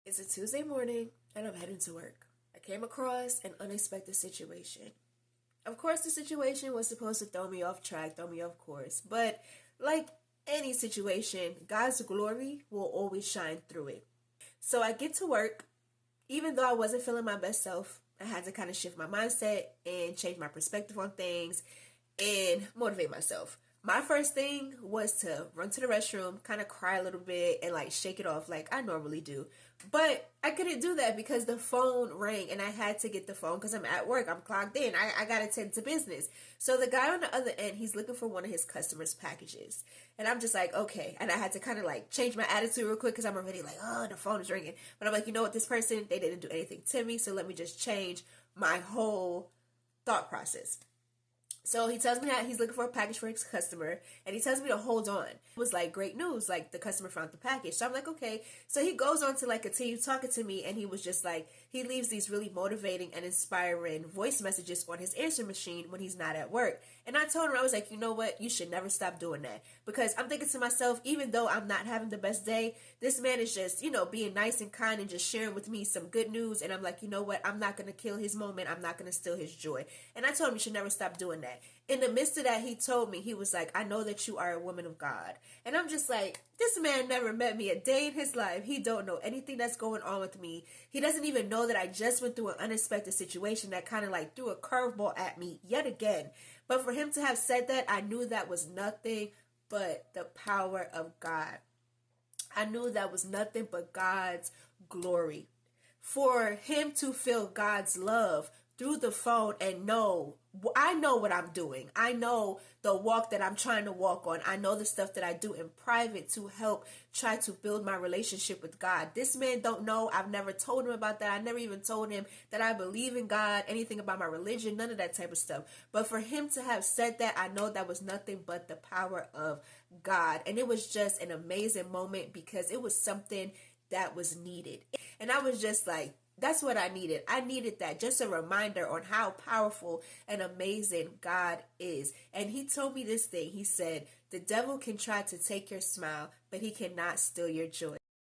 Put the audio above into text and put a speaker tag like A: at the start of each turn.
A: It's a Tuesday morning and I'm heading to work. I came across an unexpected situation. Of course, the situation was supposed to throw me off track, throw me off course, but like any situation, God's glory will always shine through it. So I get to work, even though I wasn't feeling my best self, I had to kind of shift my mindset and change my perspective on things and motivate myself. My first thing was to run to the restroom, kind of cry a little bit and like shake it off like I normally do. But I couldn't do that because the phone rang and I had to get the phone because I'm at work. I'm clocked in. I got to tend to business. So the guy on the other end, he's looking for one of his customers' packages. And I'm just like, okay. And I had to kind of like change my attitude real quick because I'm already like, oh, the phone is ringing. But I'm like, you know what? This person, they didn't do anything to me. So let me just change my whole thought process. So he tells me that he's looking for a package for his customer and he tells me to hold on. It was like great news, like the customer found the package. So I'm like, okay. So he goes on to like continue talking to me and he was just like, he leaves these really motivating and inspiring voice messages on his answer machine when he's not at work. And I told him, I was like, you know what? You should never stop doing that. Because I'm thinking to myself, even though I'm not having the best day, this man is just, being nice and kind and just sharing with me some good news. And I'm like, you know what? I'm not going to kill his moment. I'm not going to steal his joy. And I told him you should never stop doing that. In the midst of that, he told me, he was like, I know that you are a woman of God. And I'm just like, this man never met me a day in his life. He don't know anything that's going on with me. He doesn't even know that I just went through an unexpected situation that kind of like threw a curveball at me yet again. But for him to have said that, I knew that was nothing but the power of God. I knew that was nothing but God's glory. For him to feel God's love through the phone and know, I know what I'm doing. I know the walk that I'm trying to walk on. I know the stuff that I do in private to help try to build my relationship with God. This man don't know. I've never told him about that. I never even told him that I believe in God, anything about my religion, none of that type of stuff. But for him to have said that, I know that was nothing but the power of God. And it was just an amazing moment because it was something that was needed. And I was just like, that's what I needed. I needed that. Just a reminder on how powerful and amazing God is. And he told me this thing. He said, the devil can try to take your smile, but he cannot steal your joy.